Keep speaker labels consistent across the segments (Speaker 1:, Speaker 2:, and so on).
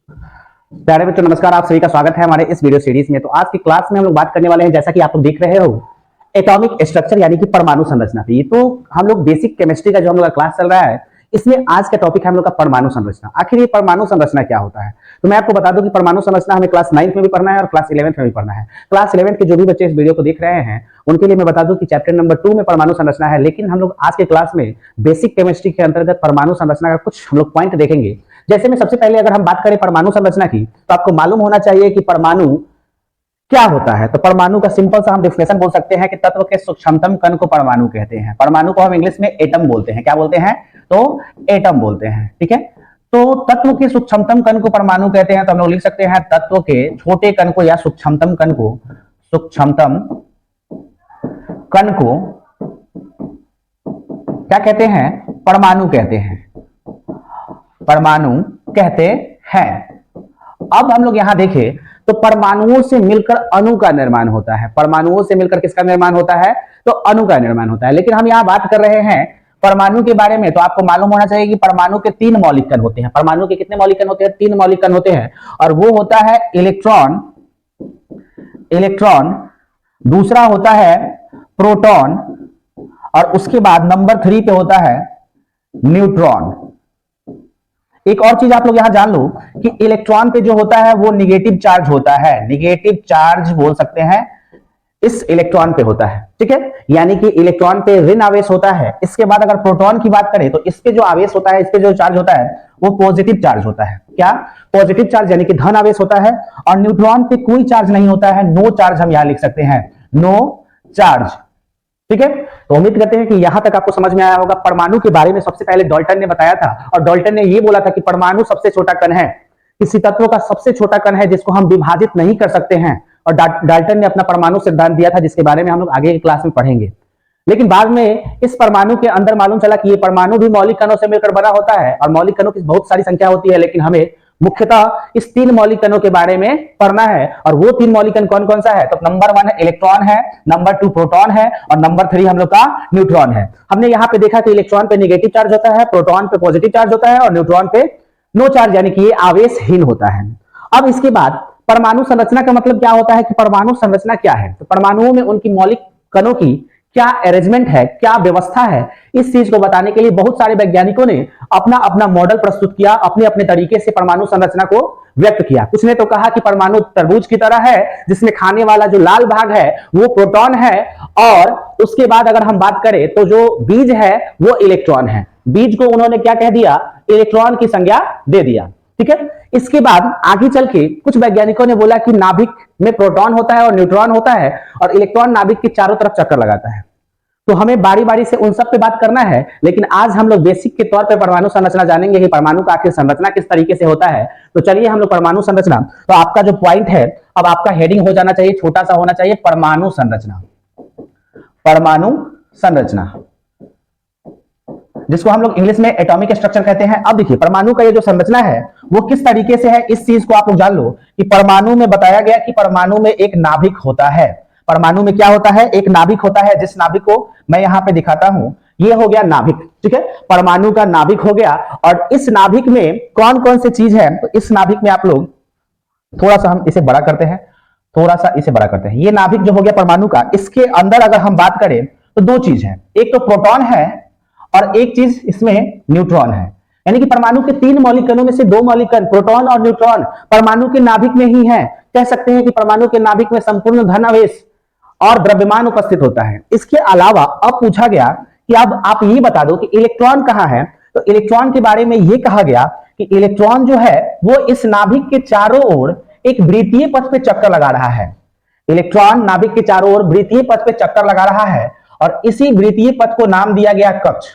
Speaker 1: प्यारे बच्चों नमस्कार, आप सभी का स्वागत है हमारे इस वीडियो सीरीज में। तो आज की क्लास में हम लोग बात करने वाले हैं, जैसा कि आप लोग देख रहे हो, एटॉमिक स्ट्रक्चर यानी कि परमाणु संरचना पे। ये तो हम लोग बेसिक केमिस्ट्री का जो हम लोग का क्लास चल रहा है, इसमें आज का टॉपिक है हम लोग का परमाणु संरचना। आखिर ये परमाणु संरचना क्या होता है? तो मैं आपको बता दूं कि परमाणु संरचना हमें क्लास 9th में भी पढ़ना है और क्लास 11th में भी पढ़ना है। क्लास 11th के जो भी बच्चे इस वीडियो को देख रहे हैं उनके लिए मैं बता दूं कि चैप्टर नंबर 2 में परमाणु संरचना है, लेकिन हम लोग आज के क्लास में बेसिक केमिस्ट्री के अंतर्गत परमाणु संरचना का कुछ हम लोग पॉइंट देखेंगे। जैसे में सबसे पहले अगर हम बात करें परमाणु संरचना की, तो आपको मालूम होना चाहिए कि परमाणु क्या होता है। तो परमाणु का सिंपल सा हम डेफिनेशन बोल सकते हैं कि तत्व के सूक्ष्मतम कण को परमाणु कहते हैं। परमाणु को हम इंग्लिश में एटम बोलते हैं। क्या बोलते हैं? तो एटम बोलते हैं। ठीक है, तो तत्व के सूक्ष्मतम कण को परमाणु कहते हैं। तो हम लोग लिख सकते हैं तत्व के छोटे कण को या सूक्ष्मतम कण को, सूक्ष्मतम कण को क्या कहते हैं? परमाणु कहते हैं। परमाणु कहते हैं। अब हम लोग यहां देखें तो परमाणुओं से मिलकर अणु का निर्माण होता है। परमाणुओं से मिलकर किसका निर्माण होता है? तो अणु का निर्माण होता है। लेकिन हम यहां बात कर रहे हैं परमाणु के बारे में, तो आपको मालूम होना चाहिए कि परमाणु के 3 मौलिक कण होते हैं। परमाणु के कितने मौलिक कण होते हैं? 3 मौलिक कण होते हैं, और वो होता है इलेक्ट्रॉन, इलेक्ट्रॉन, दूसरा होता है प्रोटॉन, और उसके बाद नंबर 3 पे होता है न्यूट्रॉन। एक और चीज आप लोग यहां जान लो कि इलेक्ट्रॉन पे जो होता है वो निगेटिव चार्ज होता है। निगेटिव चार्ज बोल सकते हैं इस इलेक्ट्रॉन पे होता है। ठीक है, यानी कि इलेक्ट्रॉन पे ऋण आवेश होता है। इसके बाद अगर प्रोटॉन की बात करें तो इस पे जो आवेश होता है, इस पे जो चार्ज होता है वो पॉजिटिव चार्ज होता है। क्या? पॉजिटिव चार्ज, यानी कि धन आवेश होता है। और न्यूट्रॉन पे कोई चार्ज नहीं होता है, नो चार्ज हम यहां लिख सकते हैं, नो चार्ज। ठीक है, तो उम्मीद करते हैं कि यहां तक आपको समझ में आया होगा। परमाणु के बारे में सबसे पहले डाल्टन ने बताया था, और डाल्टन ने यह बोला था कि परमाणु सबसे छोटा कण है, किसी तत्व का सबसे छोटा कण है जिसको हम विभाजित नहीं कर सकते हैं। और डाल्टन ने अपना परमाणु सिद्धांत दिया था, जिसके बारे में हम लोग आगे की क्लास में पढ़ेंगे। लेकिन बाद में इस परमाणु के अंदर मालूम चला कि ये परमाणु भी मौलिक कणों से मिलकर बना होता है, और मौलिक कणों की बहुत सारी संख्या होती है, लेकिन हमें मुख्यतः इस 3 मौलिक कणों के बारे में पढ़ना है। और वो 3 मौलिक कण कौन कौन सा है? तो नंबर 1 इलेक्ट्रॉन है, नंबर 2 प्रोटॉन है, और नंबर 3 हम लोग का न्यूट्रॉन है। हमने यहां पे देखा कि इलेक्ट्रॉन पे नेगेटिव चार्ज होता है, प्रोटॉन पे पॉजिटिव चार्ज होता है, और न्यूट्रॉन पे नो चार्ज, यानी कि ये आवेशहीन होता है। अब इसके बाद परमाणु संरचना का मतलब क्या होता है कि परमाणु संरचना क्या है? तो परमाणुओं में उनकी मौलिक कणों की क्या अरेंजमेंट है, क्या व्यवस्था है, इस चीज को बताने के लिए बहुत सारे वैज्ञानिकों ने अपना अपना मॉडल प्रस्तुत किया, अपने अपने तरीके से परमाणु संरचना को व्यक्त किया। कुछ ने तो कहा कि परमाणु तरबूज की तरह है, जिसमें खाने वाला जो लाल भाग है वो प्रोटॉन है, और उसके बाद अगर हम बात करें तो जो बीज है वो इलेक्ट्रॉन है। बीज को उन्होंने क्या कह दिया? इलेक्ट्रॉन की संज्ञा दे दिया। ठीक है, इसके बाद आगे चल के कुछ वैज्ञानिकों ने बोला कि नाभिक में प्रोटॉन होता है और न्यूट्रॉन होता है, और इलेक्ट्रॉन नाभिक के चारों तरफ चक्कर लगाता है। तो हमें बारी बारी से उन सब पे बात करना है, लेकिन आज हम लोग बेसिक के तौर पे परमाणु संरचना जानेंगे कि परमाणु का आखिर संरचना किस तरीके से होता है। तो चलिए हम लोग परमाणु संरचना, तो आपका जो पॉइंट है, अब आपका हेडिंग हो जाना चाहिए, छोटा सा होना चाहिए, परमाणु संरचना। परमाणु संरचना, जिसको हम लोग इंग्लिश में एटॉमिक स्ट्रक्चर कहते हैं। अब देखिए परमाणु का ये जो संरचना है वो किस तरीके से है, इस चीज को आप लोग जान लो कि परमाणु में बताया गया कि परमाणु में एक नाभिक होता है। परमाणु में क्या होता है? एक नाभिक होता है, जिस नाभिक को मैं यहां पे दिखाता हूं। ये हो गया नाभिक। ठीक है, परमाणु का नाभिक हो गया। और इस नाभिक में कौन कौन सी चीज है? तो इस नाभिक में आप लोग थोड़ा सा हम इसे बड़ा करते हैं, थोड़ा सा इसे बड़ा करते हैं। ये नाभिक जो हो गया परमाणु का, इसके अंदर अगर हम बात करें तो 2 चीज है, एक तो प्रोटॉन है और एक चीज इसमें न्यूट्रॉन है। यानी कि परमाणु के 3 मौलिक कणों में से 2 मौलिक कण प्रोटॉन और न्यूट्रॉन परमाणु के नाभिक में ही है। कह सकते हैं कि परमाणु के नाभिक में संपूर्ण धन आवेश और द्रव्यमान उपस्थित होता है। इसके अलावा अब पूछा गया कि अब आप ये बता दो कि इलेक्ट्रॉन कहां है। तो इलेक्ट्रॉन के बारे में यह कहा गया कि इलेक्ट्रॉन जो है वो इस नाभिक के चारों ओर एक वृत्तीय पथ पे चक्कर लगा रहा है। इलेक्ट्रॉन नाभिक के चारों ओर वृत्तीय पथ पे चक्कर लगा रहा है, और इसी वृत्तीय पथ को नाम दिया गया कक्ष।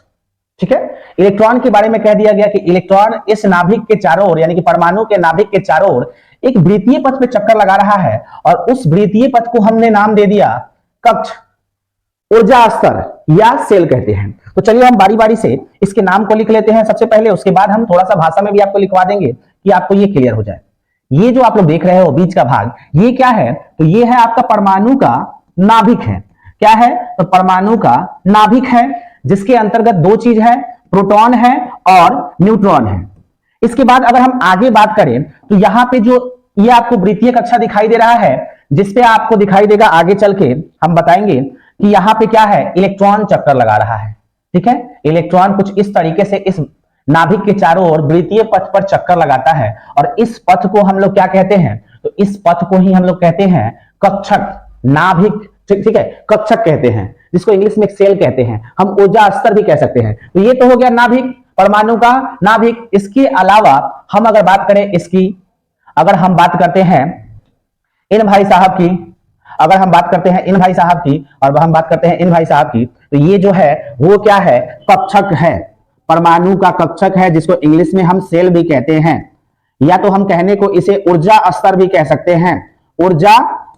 Speaker 1: ठीक है, इलेक्ट्रॉन के बारे में कह दिया गया कि इलेक्ट्रॉन इस नाभिक के चारों ओर, यानी कि परमाणु के नाभिक के चारों ओर एक वृत्तीय पथ पे चक्कर लगा रहा है, और उस वृत्तीय पथ को हमने नाम दे दिया कक्ष, ऊर्जा स्तर या सेल कहते हैं। तो चलिए हम बारी बारी से इसके नाम को लिख लेते हैं सबसे पहले, उसके बाद हम थोड़ा सा भाषा में भी आपको लिखवा देंगे कि आपको ये क्लियर हो जाए। ये जो आप लोग देख रहे हो बीच का भाग, ये क्या है? तो ये है आपका परमाणु का नाभिक है। क्या है? तो परमाणु का नाभिक है, जिसके अंतर्गत 2 चीज है, प्रोटॉन है और न्यूट्रॉन है। इसके बाद अगर हम आगे बात करें तो यहां पे जो ये आपको वृत्तीय कक्षा दिखाई दे रहा है, जिसपे आपको दिखाई देगा आगे चल के हम बताएंगे कि यहां पे क्या है, इलेक्ट्रॉन चक्कर लगा रहा है। ठीक है, इलेक्ट्रॉन कुछ इस तरीके से इस नाभिक के चारों ओर वृत्तीय पथ पर चक्कर लगाता है और इस पथ को हम लोग क्या कहते हैं, तो इस पथ को ही हम लोग कहते हैं कक्षक, नाभिक। ठीक है, कक्षक कहते हैं, जिसको इंग्लिश में सेल कहते हैं, हम ऊर्जा स्तर भी कह सकते हैं। तो ये तो हो गया नाभिक, परमाणु का नाभिक। इसके अलावा हम अगर बात करें इसकी, अगर हम बात करते हैं इन भाई साहब की, अगर हम बात करते हैं इन भाई साहब की और हम बात करते हैं इन भाई साहब की, तो ये जो है वो क्या है, कक्षक है, परमाणु का कक्षक है, जिसको इंग्लिश में हम सेल भी कहते हैं, या तो हम कहने को इसे ऊर्जा स्तर भी कह सकते हैं, ऊर्जा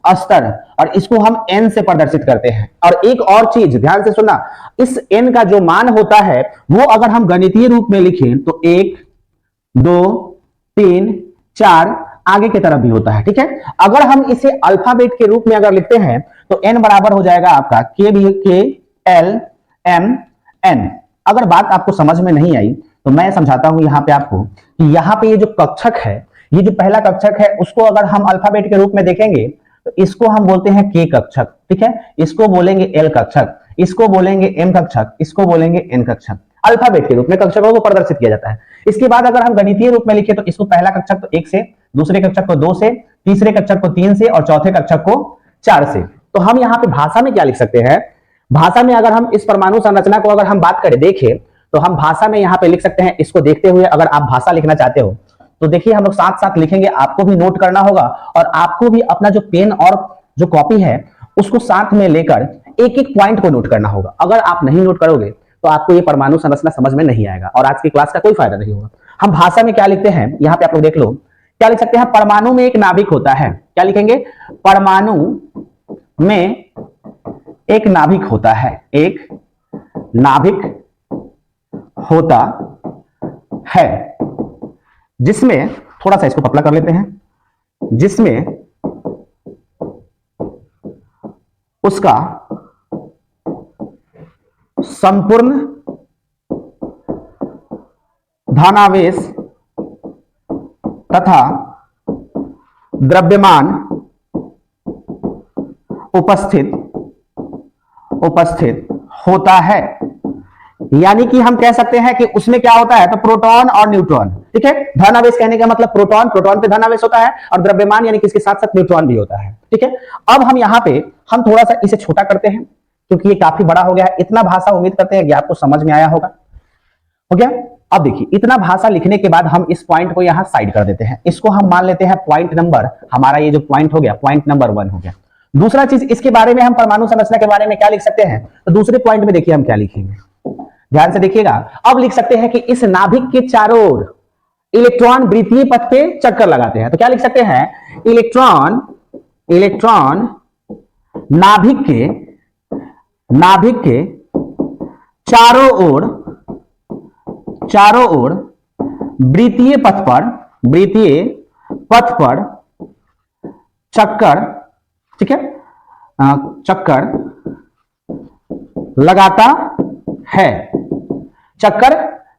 Speaker 1: स्तर। और इसको हम एन से प्रदर्शित करते हैं। और एक और चीज ध्यान से सुनना, इस एन का जो मान होता है वो अगर हम गणितीय रूप में लिखें तो 1 2 3 4 आगे की तरफ भी होता है। ठीक है, अगर हम इसे अल्फाबेट के रूप में अगर लिखते हैं तो एन बराबर हो जाएगा आपका के एल एम एन। अगर बात आपको समझ में नहीं आई तो मैं समझाता हूं यहां पे आपको कि यहां पे ये जो कक्षक है, ये जो पहला कक्षक है, उसको अगर हम अल्फाबेट के रूप में देखेंगे तो इसको हम बोलते हैं के कक्षक। ठीक है, इसको बोलेंगे एल कक्षक, इसको बोलेंगे एम कक्षक, इसको बोलेंगे एन कक्षक। अल्फाबेट के रूप में कक्षकों को प्रदर्शित किया जाता है। इसके बाद अगर हम गणितीय रूप में लिखे तो इसको पहला कक्षक को 1 से, दूसरे कक्षक को 2 से, तीसरे कक्षक को 3 से और चौथे कक्षक को 4 से। तो हम यहाँ पे भाषा में क्या लिख सकते हैं, भाषा में अगर हम इस परमाणु संरचना को अगर हम बात करें, देखें तो हम भाषा में यहाँ पे लिख सकते हैं। इसको देखते हुए अगर आप भाषा लिखना चाहते हो तो देखिए हम लोग साथ साथ लिखेंगे, आपको भी नोट करना होगा और आपको भी अपना जो पेन और जो कॉपी है उसको साथ में लेकर एक एक पॉइंट को नोट करना होगा। अगर आप नहीं नोट करोगे तो आपको ये परमाणु संरचना समझ में नहीं आएगा और आज की क्लास का कोई फायदा नहीं होगा। हम भाषा में क्या लिखते हैं, यहाँ पे आप लोग देख लो, क्या लिख सकते हैं, परमाणु में एक नाभिक होता है। क्या लिखेंगे, परमाणु में एक नाभिक होता है, एक नाभिक होता है, जिसमें थोड़ा सा इसको पतला कर लेते हैं, जिसमें उसका संपूर्ण धनावेश तथा द्रव्यमान उपस्थित होता है। यानी कि हम कह सकते हैं कि उसमें क्या होता है, तो प्रोटॉन और न्यूट्रॉन। ठीक है, धनावेश कहने का मतलब प्रोटॉन, प्रोटॉन पे धनावेश होता है और द्रव्यमान यानी कि इसके साथ साथ न्यूट्रॉन भी होता है। ठीक है, अब हम यहाँ पे हम थोड़ा सा इसे छोटा करते हैं क्योंकि ये काफी बड़ा हो गया है। इतना भाषा उम्मीद करते हैं कि आपको समझ में आया होगा। हो गया, अब देखिए इतना भाषा लिखने के बाद हम इस पॉइंट को यहाँ साइड कर देते हैं। इसको हम मान लेते हैं पॉइंट नंबर, हमारा ये जो पॉइंट हो गया पॉइंट नंबर 1 हो गया। दूसरा चीज इसके बारे में हम परमाणु संरचना के बारे में क्या लिख सकते हैं, तो दूसरे पॉइंट में देखिए हम क्या लिखेंगे, ध्यान से देखिएगा। अब लिख सकते हैं कि इस नाभिक के चारों ओर इलेक्ट्रॉन वृत्तीय पथ पे चक्कर लगाते हैं। तो क्या लिख सकते हैं, इलेक्ट्रॉन नाभिक के चारों ओर वृत्तीय पथ पर चक्कर, ठीक है, चक्कर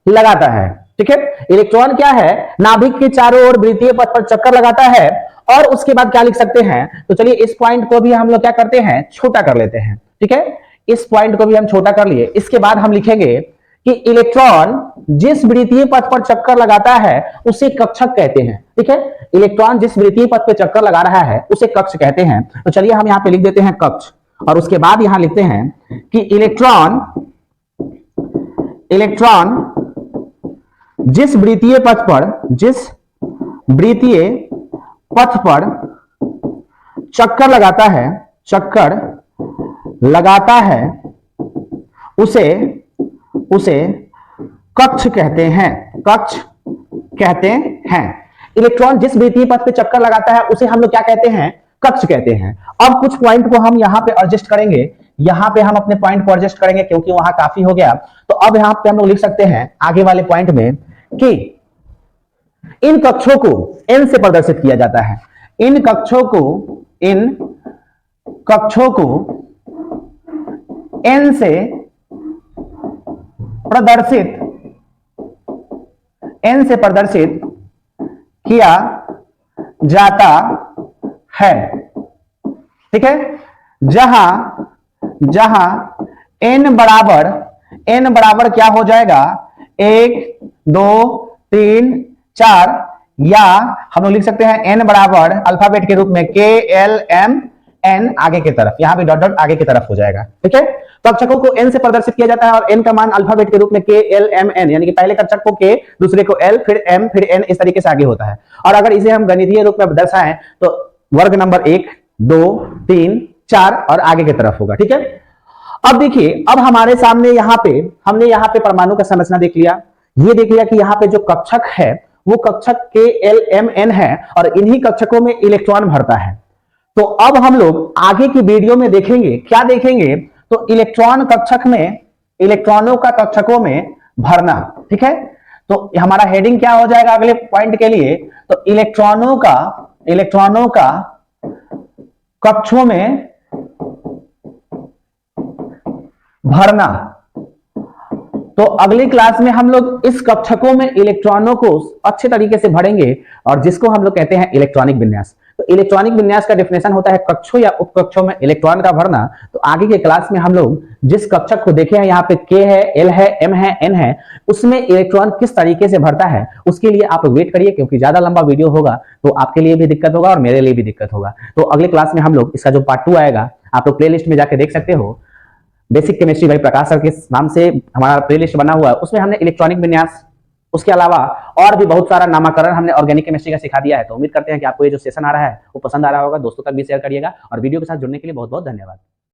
Speaker 1: लगाता है। ठीक है, इलेक्ट्रॉन क्या है, नाभिक के चारों ओर वृत्तीय पथ पर चक्कर लगाता है। और उसके बाद क्या लिख सकते हैं, तो चलिए इस पॉइंट को भी हम लोग क्या करते हैं, छोटा कर लेते हैं। ठीक है, इस पॉइंट को भी हम छोटा कर लिए। इसके बाद हम लिखेंगे कि इलेक्ट्रॉन जिस वृत्तीय पथ पर चक्कर लगाता है उसे कक्षक कहते हैं। ठीक है, इलेक्ट्रॉन जिस वृत्तीय पथ पर चक्कर लगा रहा है उसे कक्ष कहते हैं। तो चलिए हम यहां पे लिख देते हैं कक्ष और उसके बाद यहां लिखते हैं कि इलेक्ट्रॉन जिस वृत्तीय पथ पर चक्कर लगाता है उसे कक्ष कहते हैं। इलेक्ट्रॉन जिस वृत्तीय पथ पे चक्कर लगाता है उसे हम लोग क्या कहते हैं, कक्ष कहते हैं। अब कुछ पॉइंट को हम यहां पे एडजस्ट करेंगे, यहां पे हम अपने पॉइंट को एडजस्ट करेंगे क्योंकि वहां काफी हो गया। तो अब यहां पे हम लोग लिख सकते हैं आगे वाले पॉइंट में कि इन कक्षों को n से प्रदर्शित किया जाता है। इन कक्षों को n से प्रदर्शित n से प्रदर्शित किया जाता है। ठीक है, जहां n बराबर क्या हो जाएगा, 1 2 3 4, या हम लोग लिख सकते हैं n बराबर अल्फाबेट के रूप में K L M N, आगे की तरफ, यहां भी डॉट डॉट आगे की तरफ हो जाएगा। ठीक है, तो कक्षकों को n से प्रदर्शित किया जाता है और n का मान अल्फाबेट के रूप में K L M N, यानी कि पहले कक्षक को K, दूसरे को L, फिर M, फिर N, इस तरीके से आगे होता है। और अगर इसे हम गणितीय रूप में दर्शाएं तो वर्ग नंबर 1 2 3 4 और आगे की तरफ होगा। ठीक है, अब देखिए, अब हमारे सामने हमने यहाँ पे परमाणु का संरचना देख लिया, ये देख लिया कि यहाँ पे जो कक्षक है वो कक्षक K L M N है और इन्हीं कक्षकों में इलेक्ट्रॉन भरता है। तो अब हम लोग आगे की वीडियो में देखेंगे, क्या देखेंगे, तो इलेक्ट्रॉन कक्षक में, इलेक्ट्रॉनों का कक्षकों में भरना। ठीक है, तो हमारा हेडिंग क्या हो जाएगा अगले पॉइंट के लिए, तो इलेक्ट्रॉनों का कक्षों में भरना। तो अगली क्लास में हम लोग इस कक्षकों में इलेक्ट्रॉनों को अच्छे तरीके से भरेंगे और जिसको हम लोग कहते हैं इलेक्ट्रॉनिक विन्यास। तो इलेक्ट्रॉनिक विन्यास का डेफिनेशन होता है कक्षों या उपकक्षों में इलेक्ट्रॉन का भरना। तो आगे के क्लास में हम लोग जिस कक्षक को देखे हैं, यहाँ पे K है, L है, M है, N है, उसमें इलेक्ट्रॉन किस तरीके से भरता है, उसके लिए आप वेट करिए, क्योंकि ज्यादा लंबा वीडियो होगा तो आपके लिए भी दिक्कत होगा और मेरे लिए भी दिक्कत होगा। तो अगले क्लास में हम लोग इसका जो पार्ट 2 आएगा, आप लोग प्ले लिस्ट में जाके देख सकते हो, बेसिक केमिस्ट्री भाई प्रकाश सर के नाम से हमारा प्लेलिस्ट बना हुआ है, उसमें हमने इलेक्ट्रॉनिक विन्यास, उसके अलावा और भी बहुत सारा नामकरण हमने ऑर्गेनिक केमिस्ट्री का सिखा दिया है। तो उम्मीद करते हैं कि आपको ये जो सेशन आ रहा है वो पसंद आ रहा होगा, दोस्तों तक भी शेयर करिएगा और वीडियो के साथ जुड़ने के लिए बहुत बहुत धन्यवाद।